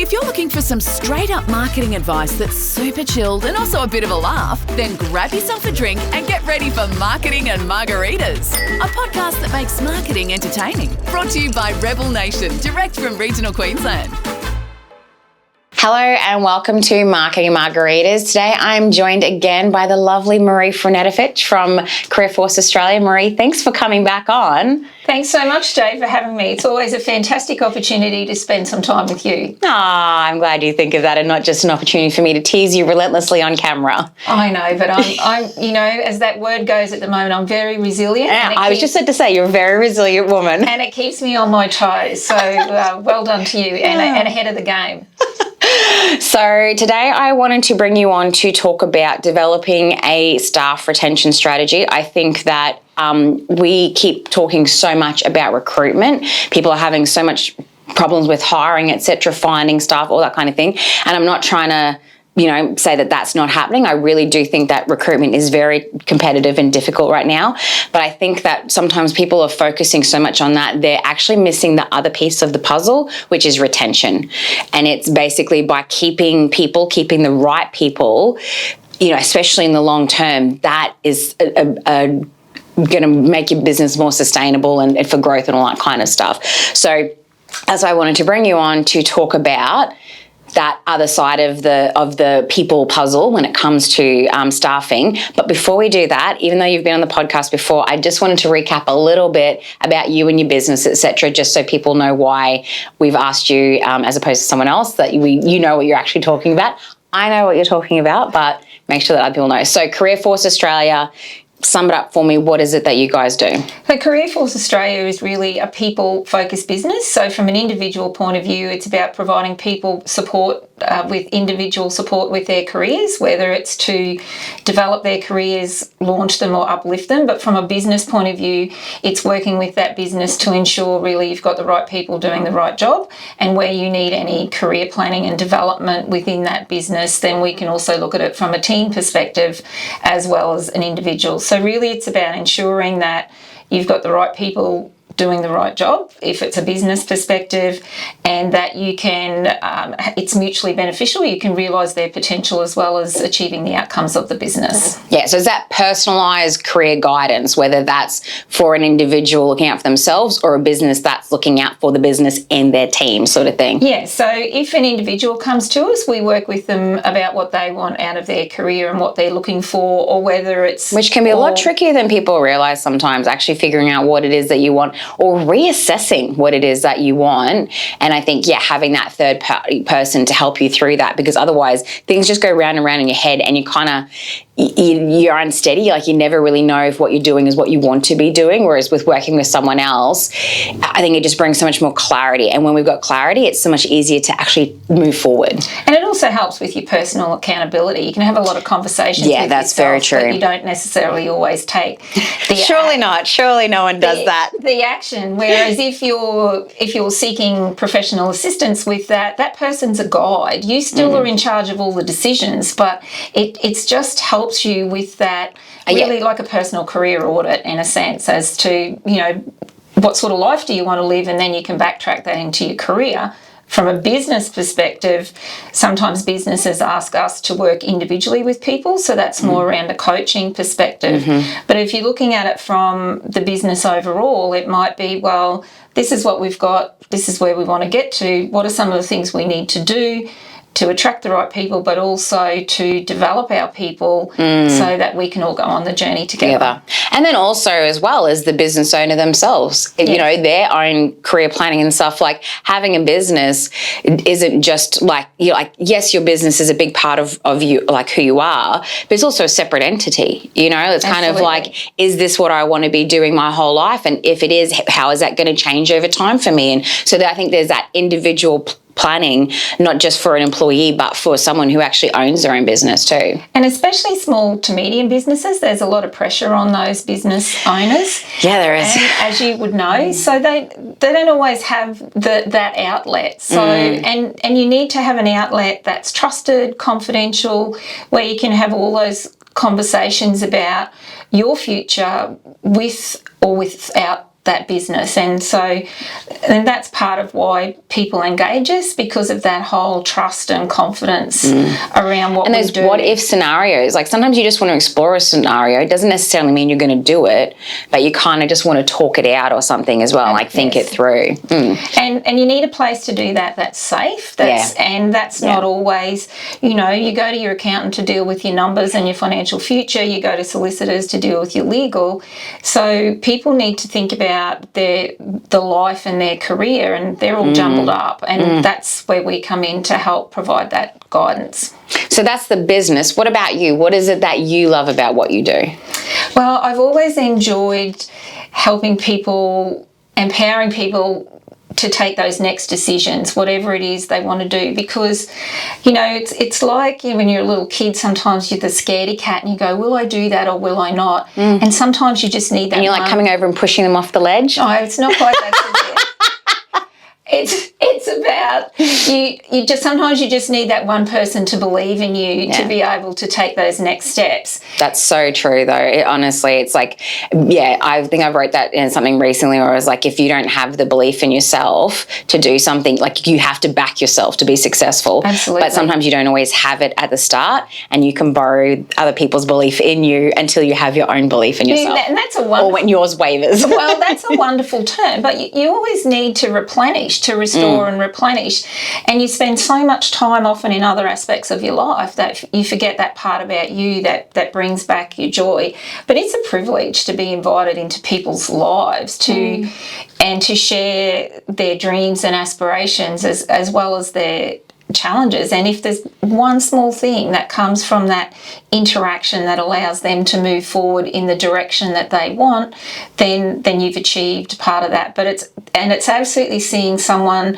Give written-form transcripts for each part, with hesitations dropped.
If you're looking for some straight-up marketing advice that's super chilled and also a bit of a laugh, then grab yourself a drink and get ready for Marketing and Margaritas, a podcast that makes marketing entertaining. Brought to you by Rebel Nation, direct from regional Queensland. Hello and welcome to Marketing Margaritas. Today I'm joined again by the lovely Maree from CareerForce Australia. Maree, thanks for coming back on. Thanks so much, Jade, for having me. It's always a fantastic opportunity to spend some time with you. I'm glad you think of that and not just an opportunity for me to tease you relentlessly on camera. I know, but I'm as that word goes at the moment, I'm very resilient. I was just about to say, you're a very resilient woman. And it keeps me on my toes. So well done to you and ahead of the game. So today I wanted to bring you on to talk about developing a staff retention strategy. I think that we keep talking so much about recruitment. People are having so much problems with hiring, etc., finding staff, all that kind of thing. And I'm not trying to say that that's not happening. I really do think that recruitment is very competitive and difficult right now. But I think that sometimes people are focusing so much on that, they're actually missing the other piece of the puzzle, which is retention. And it's basically by keeping the right people, especially in the long term, that is going to make your business more sustainable and for growth and all that kind of stuff. So that's why I wanted to bring you on to talk about that other side of the people puzzle when it comes to staffing. But before we do that, even though you've been on the podcast before, I just wanted to recap a little bit about you and your business, etc., just so people know why we've asked you as opposed to someone else, that you know what you're actually talking about. I know what you're talking about, but make sure that other people know. So CareerForce Australia, sum it up for me. What is it that you guys do? So CareerForce Australia is really a people-focused business. So from an individual point of view, it's about providing people support with individual support with their careers, whether it's to develop their careers, launch them or uplift them. But from a business point of view, it's working with that business to ensure really you've got the right people doing the right job. And where you need any career planning and development within that business, then we can also look at it from a team perspective as well as an individual. So really it's about ensuring that you've got the right people doing the right job if it's a business perspective, and that you can it's mutually beneficial. You can realise their potential as well as achieving the outcomes of the business. Yeah, so is that personalised career guidance, whether that's for an individual looking out for themselves or a business that's looking out for the business and their team sort of thing? Yeah, so if an individual comes to us, we work with them about what they want out of their career and what they're looking for, or whether it's... Which can be a lot trickier than people realise sometimes, actually figuring out what it is that you want or reassessing what it is that you want. And I think, having that third party person to help you through that, because otherwise things just go round and round in your head and you kind of, you're unsteady, like you never really know if what you're doing is what you want to be doing. Whereas with working with someone else, I think it just brings so much more clarity. And when we've got clarity, it's so much easier to actually move forward. And it also helps with your personal accountability. You can have a lot of conversations with that's yourself, very true. but you don't necessarily always take Surely not. Surely no one does that. The action. Whereas if you're seeking professional assistance with that person's a guide. You still are in charge of all the decisions, but it's just helps you with that really like a personal career audit in a sense as to, what sort of life do you want to live, and then you can backtrack that into your career. From a business perspective, sometimes businesses ask us to work individually with people, so that's more around a coaching perspective. But if you're looking at it from the business overall, it might be, well, this is what we've got, this is where we want to get to, what are some of the things we need to do to attract the right people, but also to develop our people so that we can all go on the journey together. And then also as well as the business owner themselves, their own career planning and stuff. Like having a business isn't just yes, your business is a big part of you, like who you are, but it's also a separate entity. It's kind of like, is this what I want to be doing my whole life? And if it is, how is that going to change over time for me? And so I think there's that individual planning, not just for an employee, but for someone who actually owns their own business too. And especially small to medium businesses, there's a lot of pressure on those business owners. Yeah, there is. And as you would know, so they don't always have that outlet. So and you need to have an outlet that's trusted, confidential, where you can have all those conversations about your future with or without business. And that's part of why people engage us, because of that whole trust and confidence around what we do. And those what if scenarios, like sometimes you just want to explore a scenario. It doesn't necessarily mean you're going to do it, but you kind of just want to talk it out or something as well, like think it through. And you need a place to do that that's safe. And that's not always, you go to your accountant to deal with your numbers and your financial future, you go to solicitors to deal with your legal. So people need to think about the life and their career, and they're all jumbled up, and that's where we come in to help provide that guidance. So that's the business. What about you? What is it that you love about what you do? Well, I've always enjoyed helping people, empowering people to take those next decisions, whatever it is they want to do, because it's like when you're a little kid, sometimes you're the scaredy cat and you go, will I do that or will I not? And sometimes you just need that. And you're like coming over and pushing them off the ledge? No, it's not quite that severe. It's about you just sometimes you just need that one person to believe in you to be able to take those next steps. That's so true, though. Honestly, it's like, I think I wrote that in something recently where I was like, if you don't have the belief in yourself to do something, like you have to back yourself to be successful. Absolutely. But sometimes you don't always have it at the start, and you can borrow other people's belief in you until you have your own belief in yourself. And that's a wonderful, or when yours wavers. Well, that's a wonderful term, but you always need to replenish, to restore and replenish. And you spend so much time often in other aspects of your life that you forget that part about you that brings back your joy. But it's a privilege to be invited into people's lives and to share their dreams and aspirations as well as their challenges. And if there's one small thing that comes from that interaction that allows them to move forward in the direction that they want, then you've achieved part of that. But it's absolutely seeing someone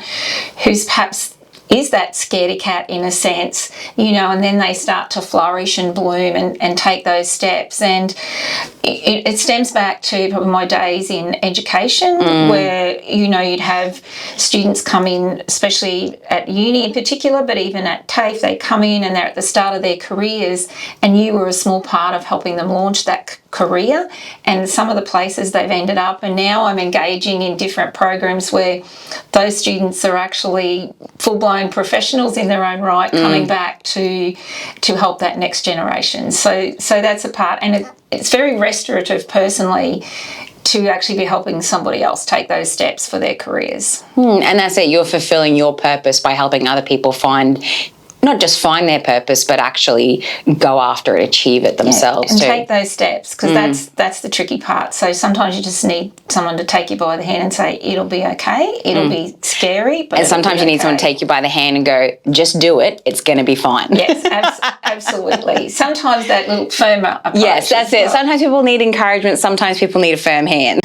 who's perhaps is that scaredy cat in a sense, and then they start to flourish and bloom and take those steps. And it stems back to probably my days in education where, you'd have students come in, especially at uni in particular, but even at TAFE, they come in and they're at the start of their careers, and you were a small part of helping them launch that career and some of the places they've ended up. And now I'm engaging in different programs where those students are actually full-blown professionals in their own right, coming back to help that next generation. So that's a part, and it's very restorative personally to actually be helping somebody else take those steps for their careers. And that's it. You're fulfilling your purpose by helping other people not just find their purpose, but actually go after it, achieve it themselves and too. Take those steps, because that's the tricky part. So sometimes you just need someone to take you by the hand and say, it'll be okay, it'll be scary, but sometimes you need someone to take you by the hand and go, just do it, it's going to be fine. Yes, absolutely. Sometimes that little firmer approach. Yes, that's it. Sometimes people need encouragement, sometimes people need a firm hand.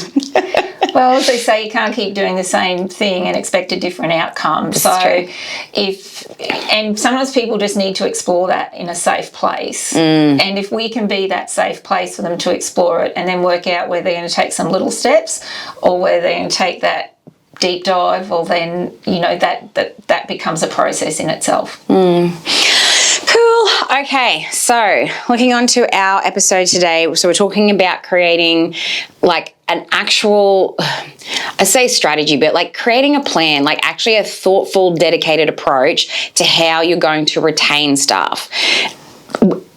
Well, as they say, you can't keep doing the same thing and expect a different outcome. And sometimes people just need to explore that in a safe place. And if we can be that safe place for them to explore it and then work out where they're going to take some little steps or where they're going to take that deep dive, well then, that becomes a process in itself. Cool. Okay, so looking on to our episode today, so we're talking about creating like an actual, I say strategy, but like creating a plan, like actually a thoughtful, dedicated approach to how you're going to retain staff.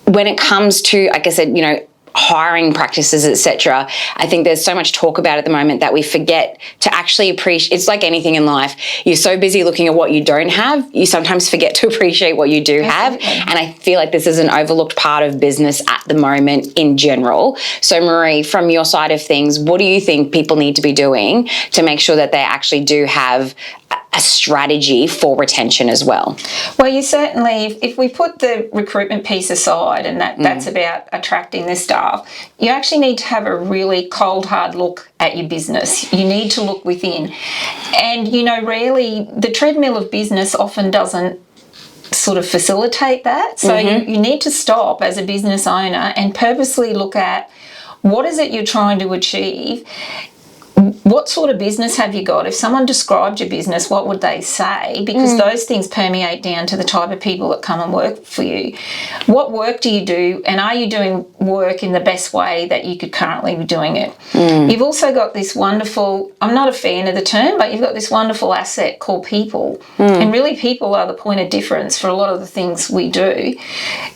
When it comes to, like I said, hiring practices, etc. I think there's so much talk about at the moment that we forget to actually appreciate. It's like anything in life. You're so busy looking at what you don't have, you sometimes forget to appreciate what you do have. And I feel like this is an overlooked part of business at the moment in general. So Maree, from your side of things, what do you think people need to be doing to make sure that they actually do have a strategy for retention as well? Well, you certainly, if we put the recruitment piece aside and that's about attracting the staff, you actually need to have a really cold, hard look at your business. You need to look within. And, rarely, the treadmill of business often doesn't sort of facilitate that. So you need to stop as a business owner and purposely look at what is it you're trying to achieve. what sort of business have you got? If someone described your business, what would they say? Because those things permeate down to the type of people that come and work for you. What work do you do, and are you doing work in the best way that you could currently be doing it? You've also got this wonderful, I'm not a fan of the term, but you've got this wonderful asset called people. And really people are the point of difference for a lot of the things we do.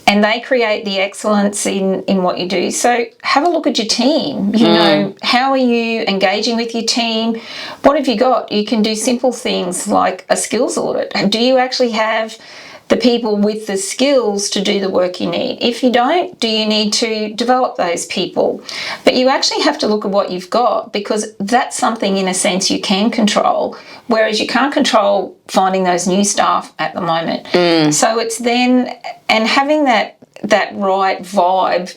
And they create the excellence in what you do. So have a look at your team. You know, how are you engaging with your team? What have you got? You can do simple things like a skills audit. Do you actually have the people with the skills to do the work you need? If you don't, do you need to develop those people? But you actually have to look at what you've got, because that's something in a sense you can control, whereas you can't control finding those new staff at the moment. So it's then, and having that right vibe,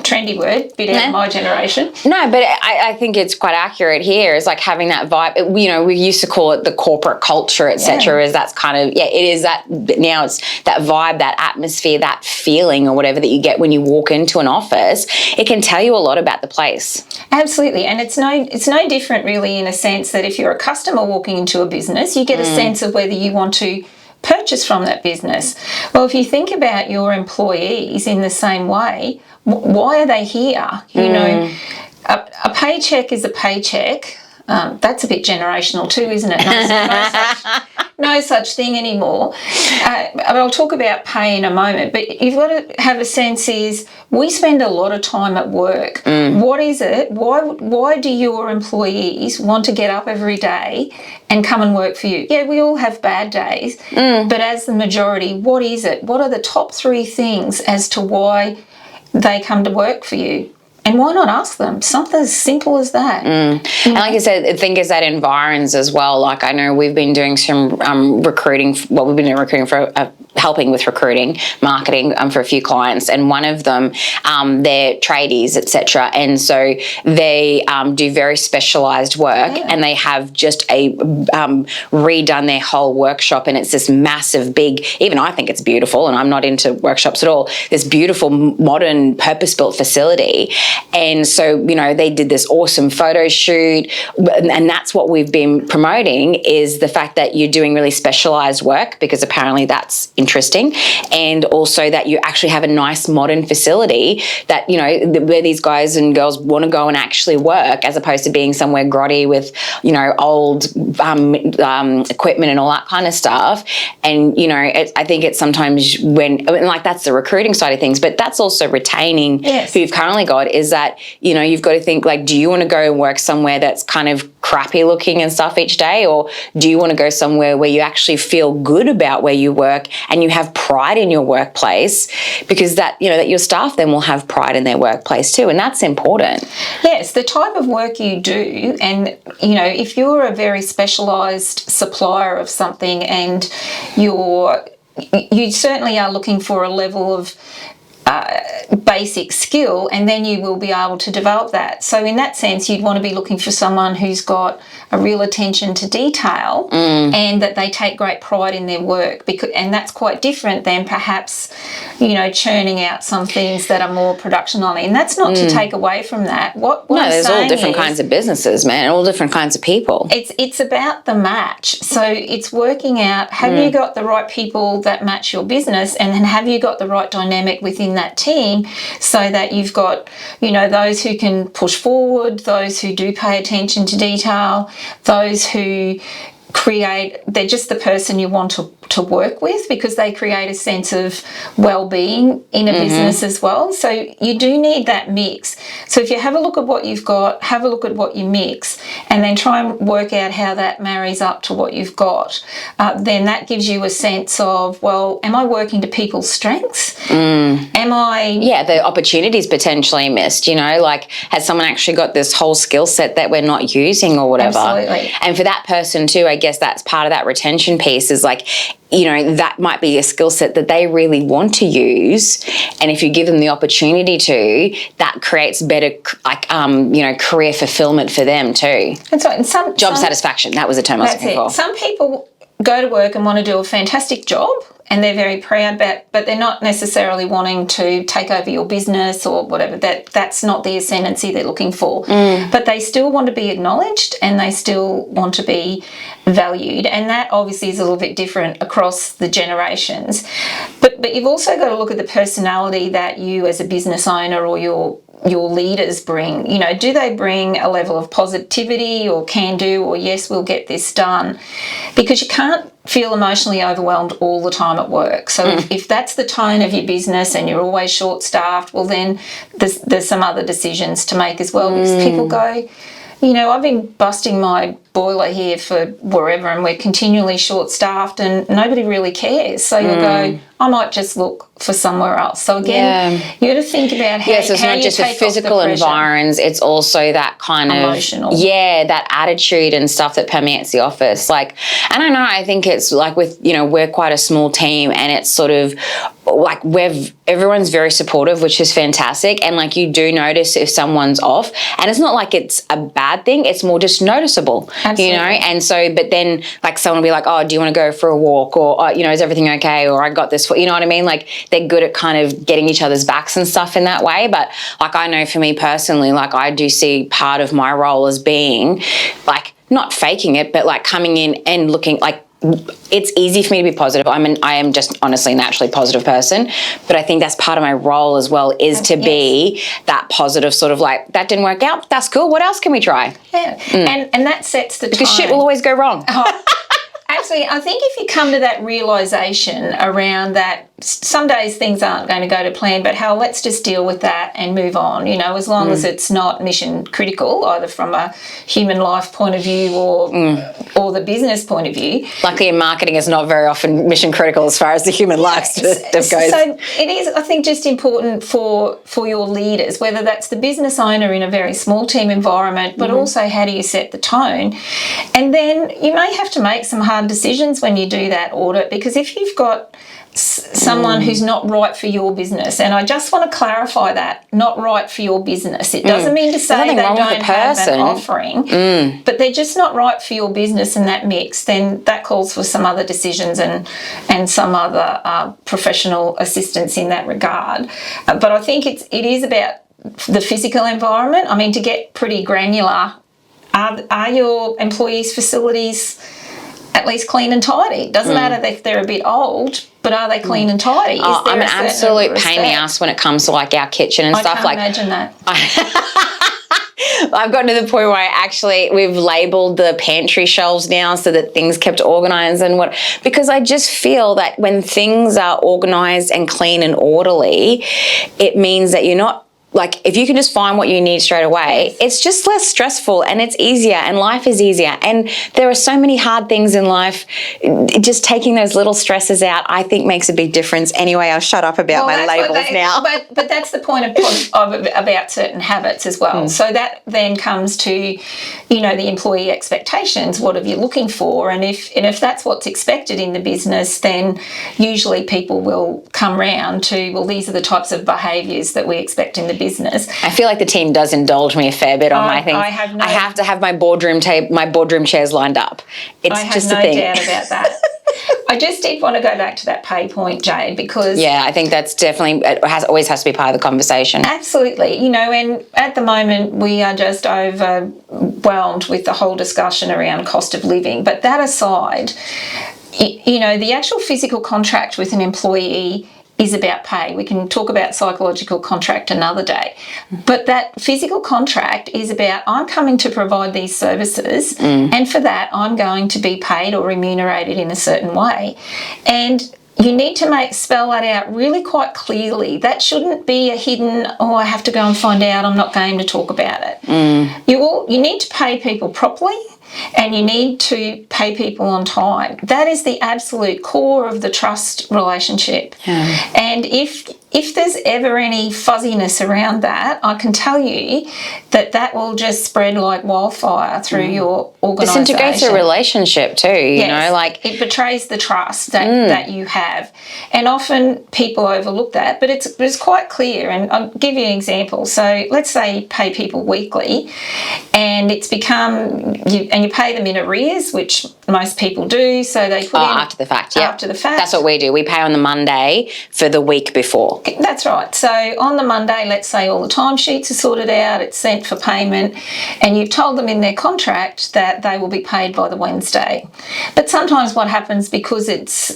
trendy word, bit out of my generation. No, but I think it's quite accurate here. Is like having that vibe. We used to call it the corporate culture, etc. Is that's kind of, it is that now. It's that vibe, that atmosphere, that feeling, or whatever that you get when you walk into an office. It can tell you a lot about the place. Absolutely, and it's no different really, in a sense that if you're a customer walking into a business, you get a sense of whether you want to purchase from that business. Well, if you think about your employees in the same way, why are they here? You know, a paycheck is a paycheck. That's a bit generational too, isn't it? No such thing anymore. I'll talk about pay in a moment, but you've got to have a sense is we spend a lot of time at work. What is it? Why do your employees want to get up every day and come and work for you? Yeah, we all have bad days, but as the majority, what is it? What are the top 3 things as to why they come to work for you? And why not ask them? Something as simple as that. And like I said, I think it's that environs as well. Like I know we've been doing some recruiting. Well, we've been doing recruiting for helping with recruiting, marketing for a few clients, and one of them, they're tradies, etc. And so they do very specialised work, and they have just redone their whole workshop, and it's this massive, big. Even I think it's beautiful, and I'm not into workshops at all. This beautiful, modern, purpose-built facility. And so, they did this awesome photo shoot, and that's what we've been promoting, is the fact that you're doing really specialised work, because apparently that's interesting, and also that you actually have a nice modern facility that, where these guys and girls want to go and actually work, as opposed to being somewhere grotty with, old equipment and all that kind of stuff. And, I think it's sometimes that's the recruiting side of things, but that's also retaining who you've currently got. Is that, you've got to think, like, do you want to go and work somewhere that's kind of crappy looking and stuff each day, or do you want to go somewhere where you actually feel good about where you work and you have pride in your workplace, because that, that your staff then will have pride in their workplace too, and that's important. Yes, the type of work you do, and, if you're a very specialised supplier of something and you certainly are looking for a level of basic skill, and then you will be able to develop that. So in that sense, you'd want to be looking for someone who's got a real attention to detail and that they take great pride in their work, and that's quite different than perhaps, churning out some things that are more production only. And that's not to take away from that. What there's all different kinds of businesses, man, and all different kinds of people. It's about the match. So it's working out, have you got the right people that match your business, and then have you got the right dynamic within that team, so that you've got, those who can push forward, those who do pay attention to detail, those who they're just the person you want to work with, because they create a sense of well-being in a business as well. So you do need that mix. So if you have a look at what you've got, have a look at what you mix, and then try and work out how that marries up to what you've got, then that gives you a sense of, well, am I working to people's strengths? Am I... Yeah, the opportunities potentially missed, like, has someone actually got this whole skill set that we're not using or whatever? Absolutely. And for that person too, I guess that's part of that retention piece, is like, that might be a skill set that they really want to use. And if you give them the opportunity to, that creates better, career fulfillment for them too. That's right. And job satisfaction, that was the term I was looking for. Some people go to work and want to do a fantastic job, and they're very proud, but they're not necessarily wanting to take over your business or whatever. That's not the ascendancy they're looking for. But they still want to be acknowledged and they still want to be valued, and that obviously is a little bit different across the generations. But you've also got to look at the personality that you as a business owner or your leaders bring. You know, do they bring a level of positivity or can do or yes, we'll get this done? Because you can't feel emotionally overwhelmed all the time at work. So if that's the tone of your business and you're always short-staffed, well then there's some other decisions to make as well, because people go, you know, I've been busting my boiler here for wherever and we're continually short-staffed and nobody really cares. So you'll go, I might just look for somewhere else. So again, you got to think about how, so it's how not you just the take physical off the pressure. environs, it's also that kind of Emotional. that attitude and stuff that permeates the office. Like, and I know, I think it's like with, you know, we're quite a small team and it's sort of like everyone's very supportive, which is fantastic. And like, you do notice if someone's off, and it's not like it's a bad thing, it's more just noticeable. Absolutely. You know, and so, but then like someone will be like, oh, do you want to go for a walk? Or, you know, is everything okay? Or I got this, you know what I mean? Like they're good at kind of getting each other's backs and stuff in that way. But like, I know for me personally, like I do see part of my role as being like, not faking it, but like coming in and looking like, it's easy for me to be positive. I am just honestly naturally positive person, but I think that's part of my role as well, is to be that positive sort of like, that didn't work out, that's cool, what else can we try? Yeah, and that sets the Because tone. shit will always go wrong. Absolutely. I think if you come to that realisation around that, some days things aren't going to go to plan, but hell, let's just deal with that and move on, you know, as long as it's not mission critical, either from a human life point of view or the business point of view. Luckily in marketing, it's not very often mission critical as far as the human life stuff goes. So it is, I think, just important for your leaders, whether that's the business owner in a very small team environment, but also how do you set the tone? And then you may have to make some hard decisions when you do that audit, because if you've got someone who's not right for your business, and I just want to clarify that, not right for your business. It doesn't mean to say they don't have an offering, but they're just not right for your business in that mix, then that calls for some other decisions and some other professional assistance in that regard. But I think it is about the physical environment. I mean, to get pretty granular, are your employees' facilities at least clean and tidy? It doesn't matter if they're a bit old, but are they clean and tidy? I'm an absolute pain in the ass when it comes to like our kitchen and stuff. I can't imagine that. I've gotten to the point where we've labelled the pantry shelves now so that things kept organised because I just feel that when things are organised and clean and orderly, it means that you're not, like, if you can just find what you need straight away, it's just less stressful and it's easier and life is easier. And there are so many hard things in life. Just taking those little stresses out, I think, makes a big difference. Anyway, I'll shut up about my labels now. But that's the point about certain habits as well. So that then comes to, you know, the employee expectations. What are you looking for? And if that's what's expected in the business, then usually people will come round to, well, these are the types of behaviours that we expect in the business. I feel like the team does indulge me a fair bit on my things. I have to have my boardroom chairs lined up. It's just a thing. I have no doubt about that. I just did want to go back to that pay point, Jade, because I think that's definitely, always has to be part of the conversation. Absolutely. You know, and at the moment we are just overwhelmed with the whole discussion around cost of living. But that aside, you know, the actual physical contract with an employee is about pay. We can talk about psychological contract another day. But that physical contract is about, I'm coming to provide these services, and for that I'm going to be paid or remunerated in a certain way. And you need to spell that out really quite clearly. That shouldn't be a hidden, I have to go and find out, I'm not going to talk about it. You need to pay people properly, and you need to pay people on time. That is the absolute core of the trust relationship. And if there's ever any fuzziness around that, I can tell you that will just spread like wildfire through your organisation. Disintegrates a relationship too, you know, like it betrays the trust that you have. And often people overlook that, but it's quite clear. And I'll give you an example. So let's say you pay people weekly, and it's become, and and you pay them in arrears, which most people do. So they put in after the fact. Yeah, after the fact. That's what we do. We pay on the Monday for the week before. That's right. So on the Monday, let's say all the timesheets are sorted out, it's sent for payment, and you've told them in their contract that they will be paid by the Wednesday. But sometimes what happens, because it's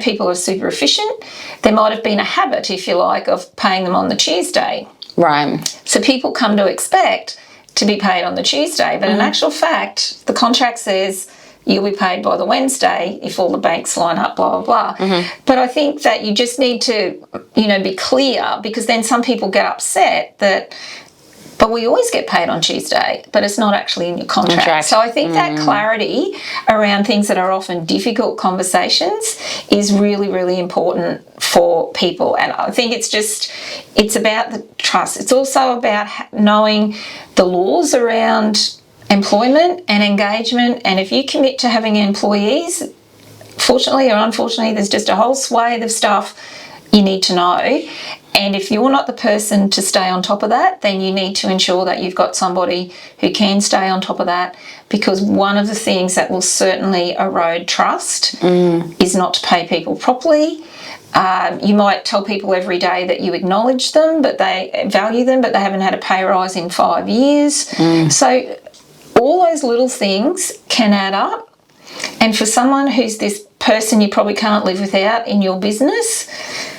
people are super efficient, there might have been a habit, if you like, of paying them on the Tuesday. Right. So people come to expect to be paid on the Tuesday, but in actual fact, the contract says you'll be paid by the Wednesday if all the banks line up, blah, blah, blah. But I think that you just need to, be clear, because then some people get upset that, but we always get paid on Tuesday, but it's not actually in your contract. So I think that clarity around things that are often difficult conversations is really, really important for people. And I think it's about the trust. It's also about knowing the laws around employment and engagement. And if you commit to having employees, fortunately or unfortunately, there's just a whole swathe of stuff you need to know. And if you're not the person to stay on top of that, then you need to ensure that you've got somebody who can stay on top of that, because one of the things that will certainly erode trust is not to pay people properly. You might tell people every day that you acknowledge them, but they value them, but they haven't had a pay rise in 5 years. So all those little things can add up. And for someone who's this person you probably can't live without in your business,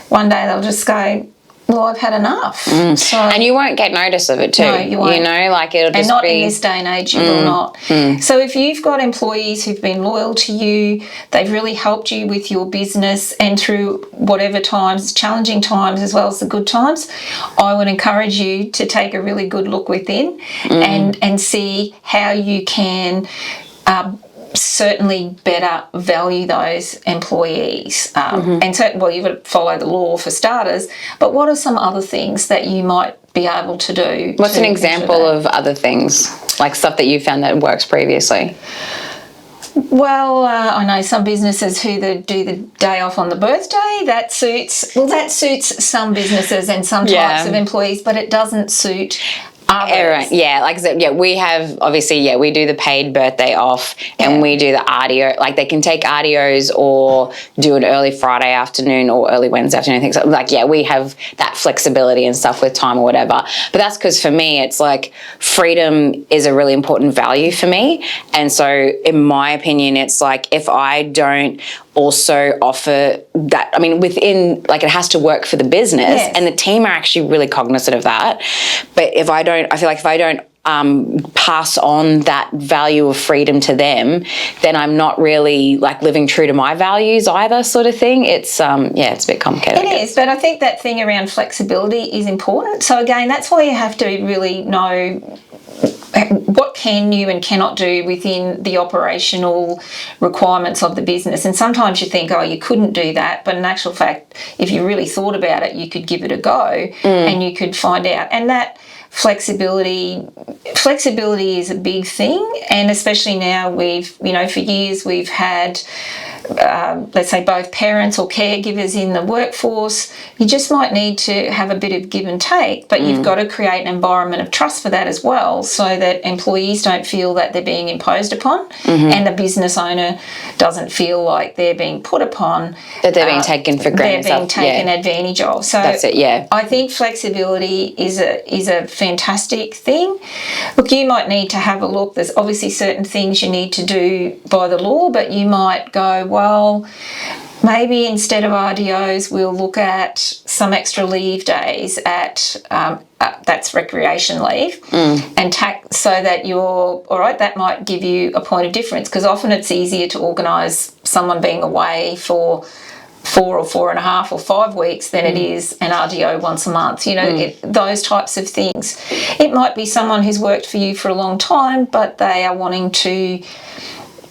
one day they'll just go, well, I've had enough. So, and you won't get notice of it too. No, you won't. It'll just and not be... in this day and age, you will not. So if you've got employees who've been loyal to you, they've really helped you with your business and through whatever times, challenging times as well as the good times, I would encourage you to take a really good look within and see how you can certainly better value those employees. And so, well, you've got to follow the law for starters, but what are some other things that you might be able to do? What's an example of other things, like stuff that you found that works previously? Well, I know some businesses who do the day off on the birthday. That suits some businesses and some types of employees, but it doesn't suit others. Yeah, like I said, we have, obviously, we do the paid birthday off and we do the RDO. Like, they can take RDOs or do an early Friday afternoon or early Wednesday afternoon, things like, we have that flexibility and stuff with time or whatever. But that's because for me, it's like freedom is a really important value for me. And so in my opinion, it's like, if I don't also offer that, I mean, within, like, it has to work for the business, and the team are actually really cognizant of that. But if I feel like if I don't pass on that value of freedom to them, then I'm not really like living true to my values either, sort of thing. It's it's a bit complicated. It is, but I think that thing around flexibility is important. So again, that's why you have to really know what can you and cannot do within the operational requirements of the business. And sometimes you think, oh, you couldn't do that, but in actual fact, if you really thought about it, you could give it a go and you could find out. And that flexibility is a big thing, and especially now for years we've had let's say both parents or caregivers in the workforce. You just might need to have a bit of give and take, but you've got to create an environment of trust for that as well, so that employees don't feel that they're being imposed upon and the business owner doesn't feel like they're being put upon, that they're being taken for granted, they're being taken advantage of. So that's it. I think flexibility is a fantastic thing. Look, you might need to have a look. There's obviously certain things you need to do by the law, but you might go, well, maybe instead of RDOs, we'll look at some extra leave days at that's recreation leave, and so that you're all right. That might give you a point of difference, because often it's easier to organise someone being away for 4 or 4.5 or 5 weeks than it is an RDO once a month. Those types of things. It might be someone who's worked for you for a long time, but they are wanting to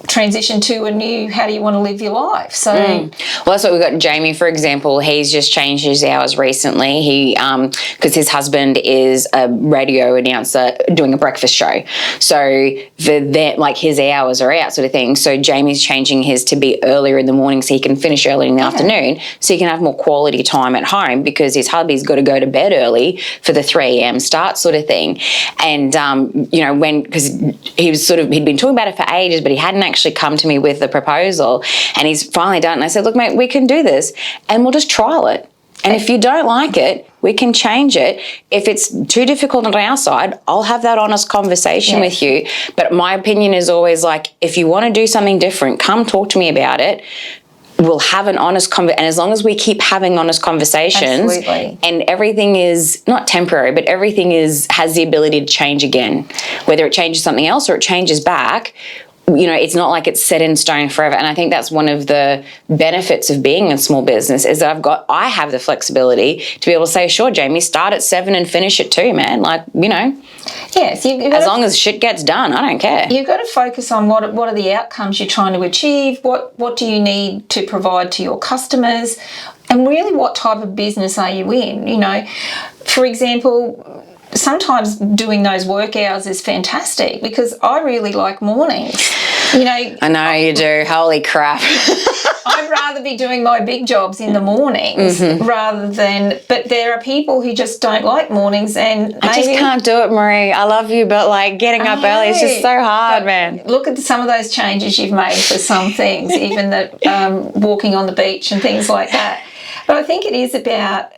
transition to a new, how do you want to live your life? So well, that's what we've got. Jamie, for example, he's just changed his hours recently. He because his husband is a radio announcer doing a breakfast show, so for that, like, his hours are out, sort of thing. So Jamie's changing his to be earlier in the morning so he can finish early in the afternoon, so he can have more quality time at home, because his hubby's got to go to bed early for the 3 a.m. start, sort of thing. And because he'd been talking about it for ages, but he hadn't actually come to me with the proposal, and he's finally done it. And I said, look, mate, we can do this, and we'll just trial it. And if you don't like it, we can change it. If it's too difficult on our side, I'll have that honest conversation with you. But my opinion is always, like, if you want to do something different, come talk to me about it. We'll have an honest conversation, and as long as we keep having honest conversations, and everything is not temporary, but everything has the ability to change again, whether it changes something else or it changes back. It's not like it's set in stone forever. And I think that's one of the benefits of being a small business, is that I have the flexibility to be able to say, sure, Jamie, start at 7 and finish at 2, man. Like, yes, as long as shit gets done, I don't care. You've got to focus on what are the outcomes you're trying to achieve, what do you need to provide to your customers, and really what type of business are you in. For example, sometimes doing those work hours is fantastic, because I really like mornings. I know you do. Holy crap. I'd rather be doing my big jobs in the mornings rather than, but there are people who just don't like mornings, and I just can't do it, Maree. I love you, but like getting up early is just so hard, man. Look at some of those changes you've made for some things, even that walking on the beach and things like that. But I think it is about,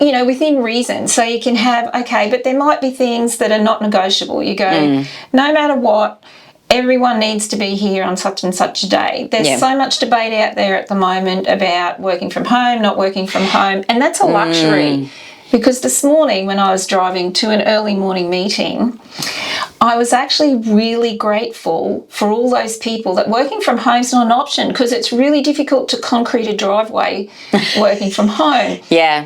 within reason. So you can have, but there might be things that are not negotiable. You go, no matter what, everyone needs to be here on such and such a day. There's so much debate out there at the moment about working from home, not working from home, and that's a luxury. Because this morning when I was driving to an early morning meeting, I was actually really grateful for all those people that working from home is not an option, because it's really difficult to concrete a driveway working from home.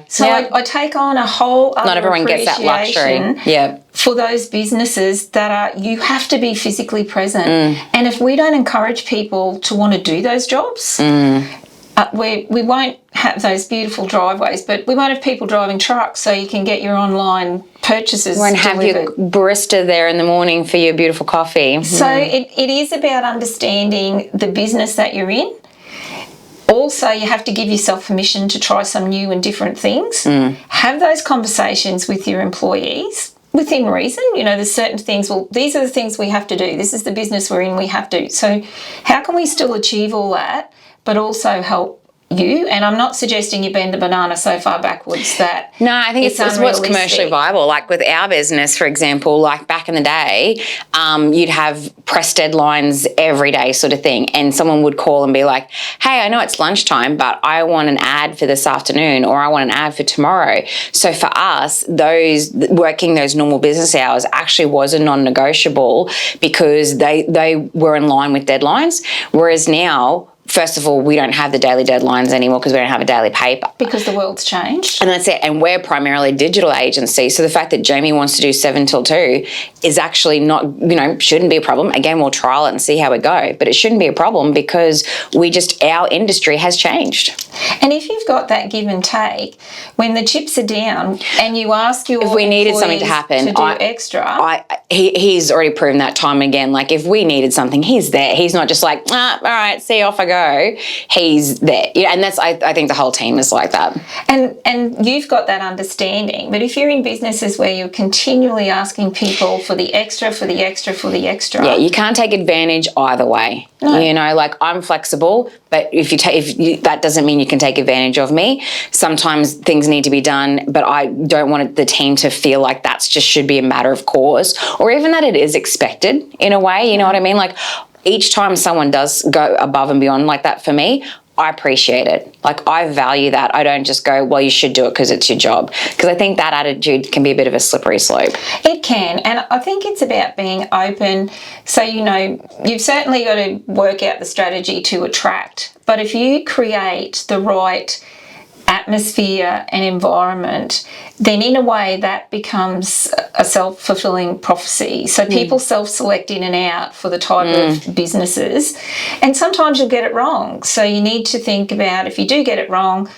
So I take on a whole other not everyone gets that luxury. For those businesses that you have to be physically present. And if we don't encourage people to want to do those jobs, we won't have those beautiful driveways, but we won't have people driving trucks, so you can get your online purchases and have your barista there in the morning for your beautiful coffee. So it is about understanding the business that you're in. Also, you have to give yourself permission to try some new and different things. Have those conversations with your employees within reason. There's certain things, these are the things we have to do. This is the business we're in, we have to. So how can we still achieve all that, but also help you? And I'm not suggesting you bend a banana so far backwards that no, I think it's what's commercially viable. Like with our business, for example, like back in the day, you'd have press deadlines every day, sort of thing, and someone would call and be like, hey, I know it's lunchtime, but I want an ad for this afternoon, or I want an ad for tomorrow. So for us, working those normal business hours actually was a non-negotiable, because they were in line with deadlines, whereas now, first of all, we don't have the daily deadlines anymore because we don't have a daily paper. Because the world's changed. And that's it. And we're primarily a digital agency. So the fact that Jamie wants to do 7 till 2 is actually not, shouldn't be a problem. Again, we'll trial it and see how we go. But it shouldn't be a problem, because our industry has changed. And if you've got that give and take, when the chips are down and you ask your if we needed something to happen, to do extra. He's already proven that time and again. Like, if we needed something, he's there. He's not just like, all right, see you, off I go. He's there. And that's, I think the whole team is like that. And you've got that understanding. But if you're in businesses where you're continually asking people for the extra, for the extra, for the extra. Yeah, you can't take advantage either way. No. Like, I'm flexible, but that doesn't mean you can take advantage of me. Sometimes things need to be done, but I don't want the team to feel like that's just should be a matter of course, or even that it is expected in a way, you know what I mean? Like, each time someone does go above and beyond like that for me, I appreciate it. Like, I value that. I don't just go, well, you should do it because it's your job. Because I think that attitude can be a bit of a slippery slope. It can. And I think it's about being open. So, you've certainly got to work out the strategy to attract. But if you create the right atmosphere and environment, then in a way that becomes a self-fulfilling prophecy. So people self-select in and out for the type of businesses, and sometimes you'll get it wrong. So you need to think about, if you do get it wrong,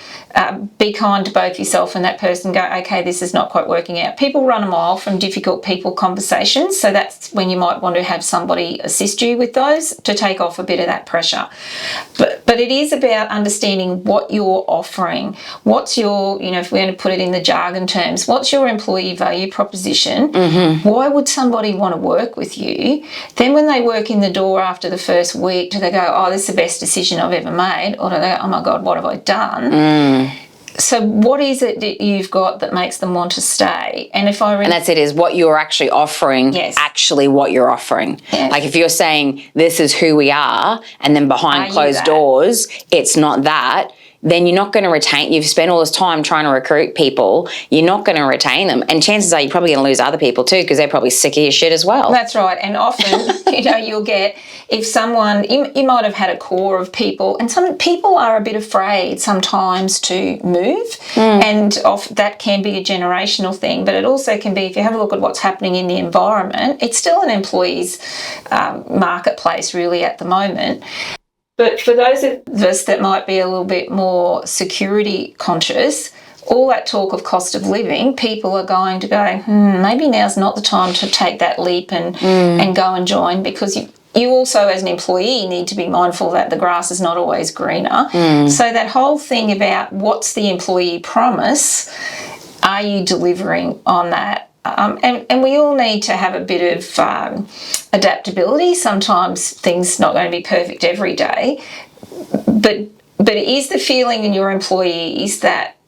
be kind to both yourself and that person. Go, okay, this is not quite working out. People run a mile from difficult people conversations, so that's when you might want to have somebody assist you with those to take off a bit of that pressure. But it is about understanding what you're offering. What's your, if we're going to put it in the jargon terms, what's your employee value proposition? Why would somebody want to work with you? Then when they work in the door after the first week, do they go, oh, this is the best decision I've ever made? Or do they go, oh my God, what have I done? So what is it that you've got that makes them want to stay? And and that's it, is what you're actually offering, actually what you're offering. Yes. Like if you're saying this is who we are, and then behind closed doors, it's not that, then you're not going to retain. You've spent all this time trying to recruit people. You're not going to retain them. And chances are you're probably going to lose other people too, because they're probably sick of your shit as well. That's right. And often, you'll get, if someone, you might have had a core of people, and some people are a bit afraid sometimes to move. And that can be a generational thing, but it also can be, if you have a look at what's happening in the environment, it's still an employee's marketplace really at the moment. But for those of us that might be a little bit more security conscious, all that talk of cost of living, people are going to go, maybe now's not the time to take that leap and go and join, because you also as an employee need to be mindful that the grass is not always greener. So that whole thing about what's the employee promise, are you delivering on that? And we all need to have a bit of adaptability. Sometimes things not going to be perfect every day, but it is the feeling in your employees that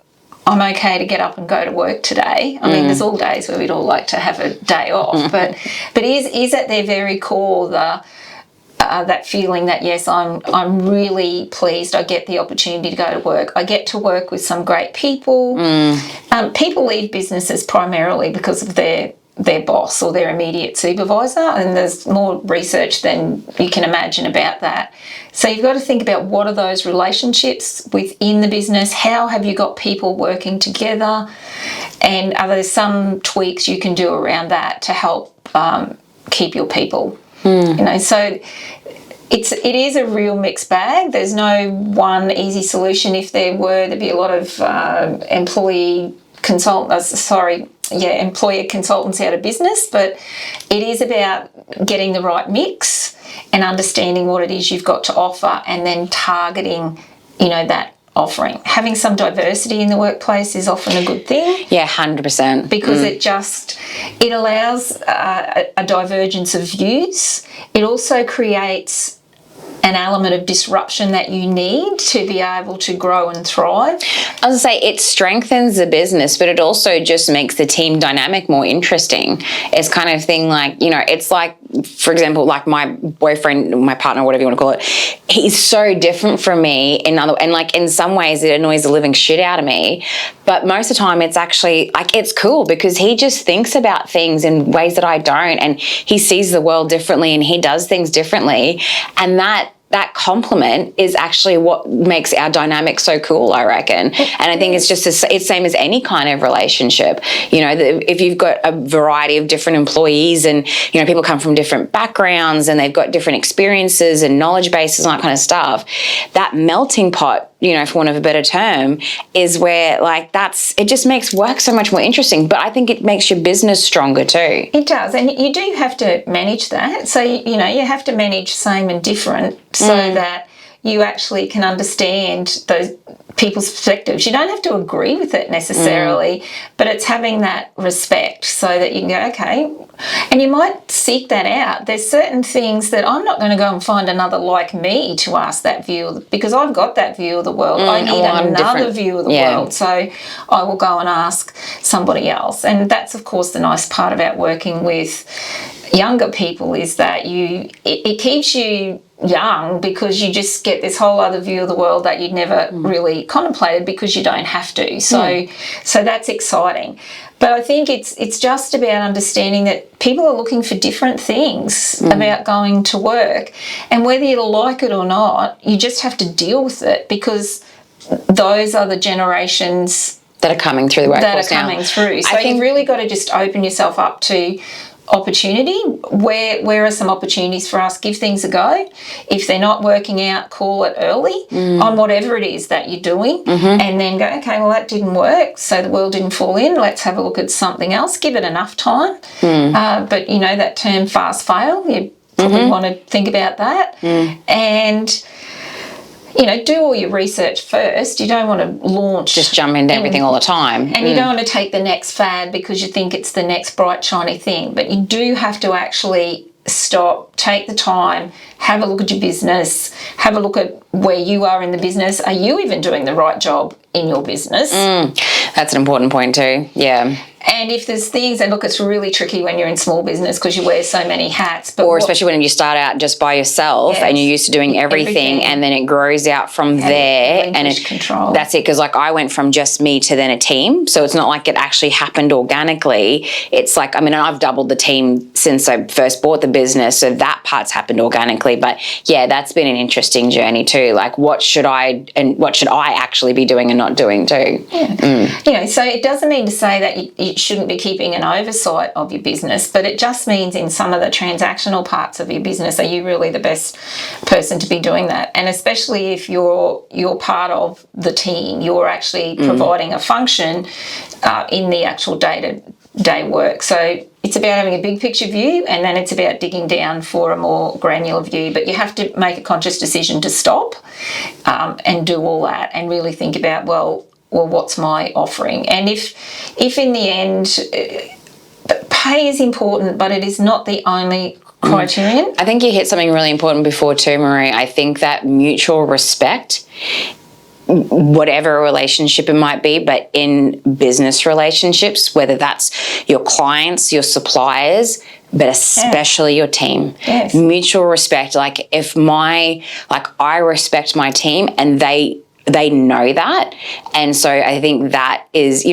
I'm okay to get up and go to work today. I mean, there's all days where we'd all like to have a day off, but is at their very core that feeling that, yes, I'm really pleased I get the opportunity to go to work. I get to work with some great people. People leave businesses primarily because of their boss or their immediate supervisor, and there's more research than you can imagine about that. So you've got to think about, what are those relationships within the business? How have you got people working together? And are there some tweaks you can do around that to help keep your people? So it is a real mixed bag. There's no one easy solution. If there were, there'd be a lot of employer consultants out of business, but it is about getting the right mix and understanding what it is you've got to offer, and then targeting, that offering. Having some diversity in the workplace is often a good thing. Yeah, 100%. Because it allows a divergence of views. It also creates an element of disruption that you need to be able to grow and thrive. I was going to say, it strengthens the business, but it also just makes the team dynamic more interesting. It's kind of thing like, it's like, for example, like my boyfriend, my partner, whatever you want to call it, he's so different from me and like in some ways it annoys the living shit out of me. But most of the time it's actually like, it's cool because he just thinks about things in ways that I don't, and he sees the world differently and he does things differently. And that compliment is actually what makes our dynamic so cool, I reckon. And I think it's just it's same as any kind of relationship. If you've got a variety of different employees and, people come from different backgrounds and they've got different experiences and knowledge bases and that kind of stuff, that melting pot, for want of a better term, is where it just makes work so much more interesting. But I think it makes your business stronger too. It does. And you do have to manage that. So, you have to manage same and different so that you actually can understand those people's perspectives. You don't have to agree with it necessarily, but it's having that respect so that you can go, okay, and you might seek that out. There's certain things that I'm not going to go and find another like me to ask that view, because I've got that view of the world. I need another view of the world, so I will go and ask somebody else. And that's, of course, the nice part about working with younger people, is that it keeps you young, because you just get this whole other view of the world that you'd never really contemplated, because you don't have to. So that's exciting. But I think it's just about understanding that people are looking for different things about going to work, and whether you like it or not, you just have to deal with it, because those are the generations that are coming through the workforce now. So you've really got to just open yourself up to opportunity. Where are some opportunities for us? Give things a go. If they're not working out, call it early on whatever it is that you're doing, and then go, okay, well, that didn't work, so the world didn't fall in. Let's have a look at something else. Give it enough time. But that term fast fail, you probably want to think about that. And do all your research first. You don't want to launch. Just jump into everything all the time. And you don't want to take the next fad because you think it's the next bright, shiny thing. But you do have to actually stop, take the time, have a look at your business, have a look at where you are in the business. Are you even doing the right job in your business? That's an important point too, yeah. And if there's things, and look, it's really tricky when you're in small business because you wear so many hats. Or especially when you start out just by yourself and you're used to doing everything and then it grows out from there. And control. That's it, because like I went from just me to then a team. So it's not like it actually happened organically. It's like, I've doubled the team since I first bought the business. So that part's happened organically. But yeah, that's been an interesting journey too. Like what should I actually be doing and not doing too? Yeah. So it doesn't mean to say that you shouldn't be keeping an oversight of your business, but it just means in some of the transactional parts of your business, are you really the best person to be doing that? And especially if you're part of the team, you're actually providing a function in the actual day-to-day work. So it's about having a big picture view, and then it's about digging down for a more granular view. But you have to make a conscious decision to stop and do all that and really think about, well, what's my offering? And if in the end, pay is important, but it is not the only criterion. I think you hit something really important before too, Maree. I think that mutual respect, whatever relationship it might be, but in business relationships, whether that's your clients, your suppliers, but especially your team. Yes. Mutual respect. Like I respect my team and they know that. And so I think that is,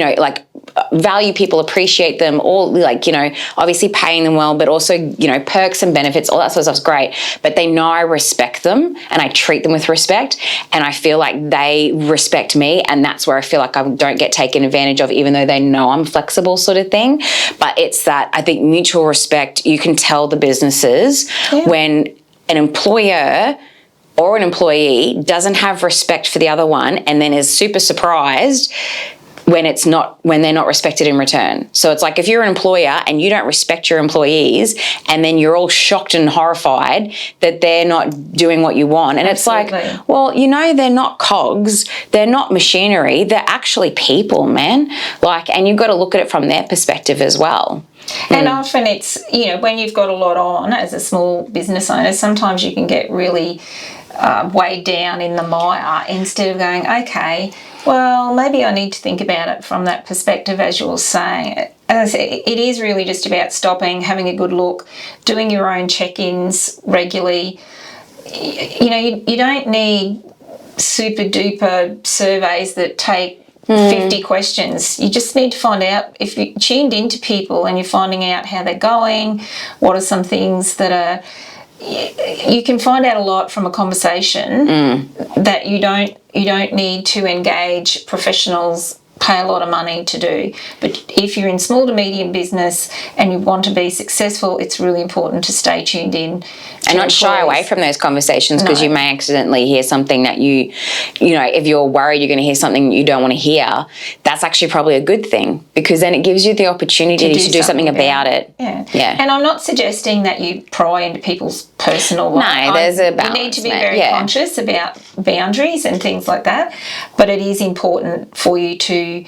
value people, appreciate them, all obviously paying them well, but also, perks and benefits, all that sort of stuff's great. But they know I respect them and I treat them with respect, and I feel like they respect me, and that's where I feel like I don't get taken advantage of, even though they know I'm flexible sort of thing. But it's that, I think, mutual respect, you can tell the businesses when an employer or an employee doesn't have respect for the other one and then is super surprised when they're not respected in return. So it's like if you're an employer and you don't respect your employees and then you're all shocked and horrified that they're not doing what you want. And Absolutely. It's like, well, they're not cogs, they're not machinery, they're actually people, man. And you've got to look at it from their perspective as well. And often it's, when you've got a lot on as a small business owner, sometimes you can get really weighed down in the mire instead of going, okay, well, maybe I need to think about it from that perspective, as you were saying. As I said, it is really just about stopping, having a good look, doing your own check-ins regularly. You don't need super duper surveys that take 50 questions. You just need to find out, if you're tuned into people and you're finding out how they're going, what are some things that are, you can find out a lot from a conversation that you don't need to engage professionals, pay a lot of money to do. But if you're in small to medium business and you want to be successful, it's really important to stay tuned in and not shy away from those conversations, because you may accidentally hear something that if you're worried you're going to hear something you don't want to hear, that's actually probably a good thing, because then it gives you the opportunity to do something about it. Yeah. And I'm not suggesting that you pry into people's personal life. No, there's a balance. You need to be very conscious about boundaries and things like that, but it is important for you to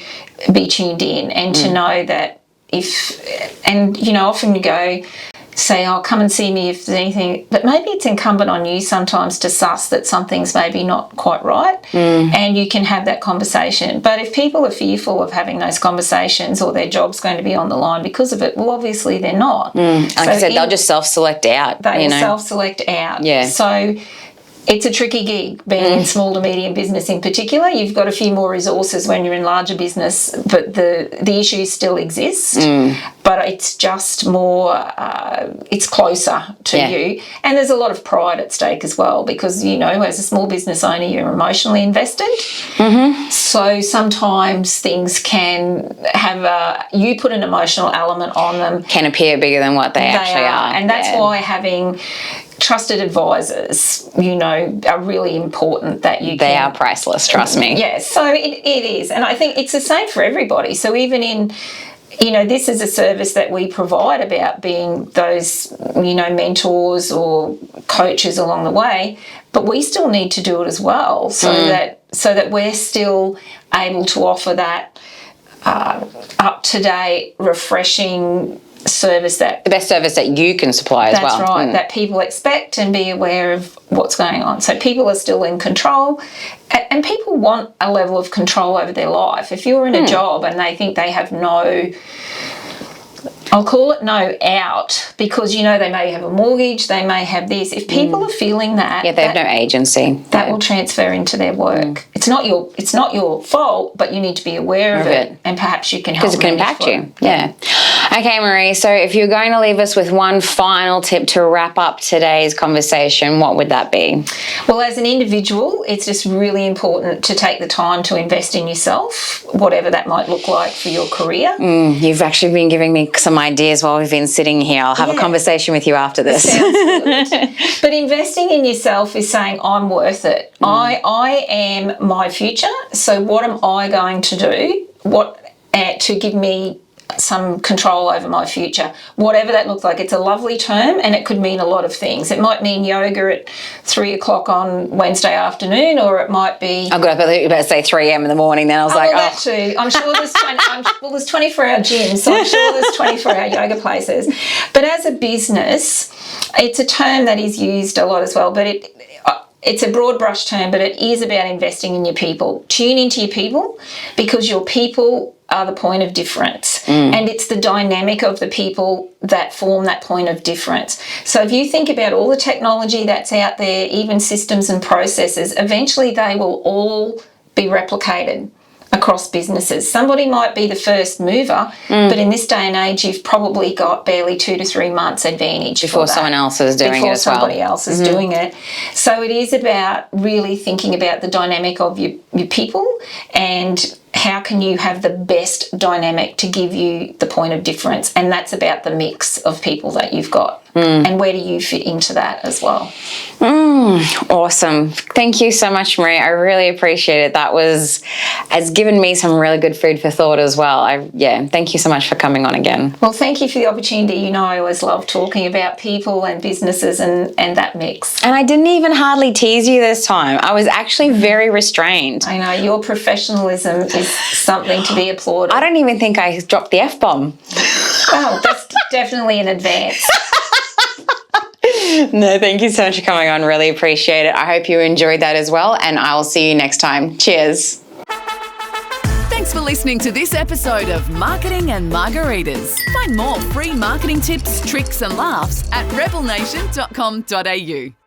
be tuned in and to know that often you go, say, oh, come and see me if there's anything, but maybe it's incumbent on you sometimes to suss that something's maybe not quite right, and you can have that conversation. But if people are fearful of having those conversations or their job's going to be on the line because of it, well, obviously they're not. Like I said, they'll just self-select out. They will self-select out. Yeah. So It's a tricky gig, being in small to medium business in particular. You've got a few more resources when you're in larger business, but the issues still exist. But it's just more, it's closer to you. And there's a lot of pride at stake as well because, you know, as a small business owner, you're emotionally invested. So sometimes things can have you put an emotional element on them. Can appear bigger than what they actually are. And that's why having trusted advisors, you know, are really important that They are priceless, trust me. Yes, so it is. And I think it's the same for everybody. So even in, you know, this is a service that we provide about being those, you know, mentors or coaches along the way, but we still need to do it as well so that we're still able to offer that up-to-date, refreshing service, that the best service that you can supply as well. That's right, that people expect and be aware of what's going on. So people are still in control, and people want a level of control over their life. If you're in a job and they think they have no, I'll call it no out, because, you know, they may have a mortgage, they may have this. If people are feeling that, they have no agency. That will transfer into their work. It's not your fault, but you need to be aware of it, and perhaps you can help. Because it can impact you. Yeah. Okay, Maree. So if you're going to leave us with one final tip to wrap up today's conversation, what would that be? Well, as an individual, it's just really important to take the time to invest in yourself, whatever that might look like for your career. You've actually been giving me some ideas while we've been sitting here. I'll have a conversation with you after this. Sounds good. But investing in yourself is saying, I'm worth it. I am my future. So what am I going to do to give me some control over my future, whatever that looks like. It's a lovely term, and it could mean a lot of things. It might mean yoga at 3 o'clock on Wednesday afternoon, or it might be... Oh, God, I thought you were about to say 3 a.m. in the morning. Then I was like, that too. I'm sure there's 24-hour gyms, so I'm sure there's 24-hour yoga places. But as a business, it's a term that is used a lot as well, but it's a broad brush term, but it is about investing in your people. Tune into your people, because your people are the point of difference, and it's the dynamic of the people that form that point of difference. So if you think about all the technology that's out there, even systems and processes, eventually they will all be replicated across businesses. Somebody might be the first mover, but in this day and age, you've probably got barely 2 to 3 months advantage before someone else is doing it as well. Before somebody else is doing it. So it is about really thinking about the dynamic of your people, and how can you have the best dynamic to give you the point of difference. And that's about the mix of people that you've got. And where do you fit into that as well? Awesome. Thank you so much, Maree. I really appreciate it. That has given me some really good food for thought as well. Thank you so much for coming on again. Well, thank you for the opportunity. You know, I always love talking about people and businesses and that mix. And I didn't even hardly tease you this time. I was actually very restrained. I know, your professionalism is something to be applauded. I don't even think I dropped the F-bomb. Well, that's definitely an advance. No, thank you so much for coming on. Really appreciate it. I hope you enjoyed that as well, and I will see you next time. Cheers. Thanks for listening to this episode of Marketing and Margaritas. Find more free marketing tips, tricks and laughs at rebelnation.com.au.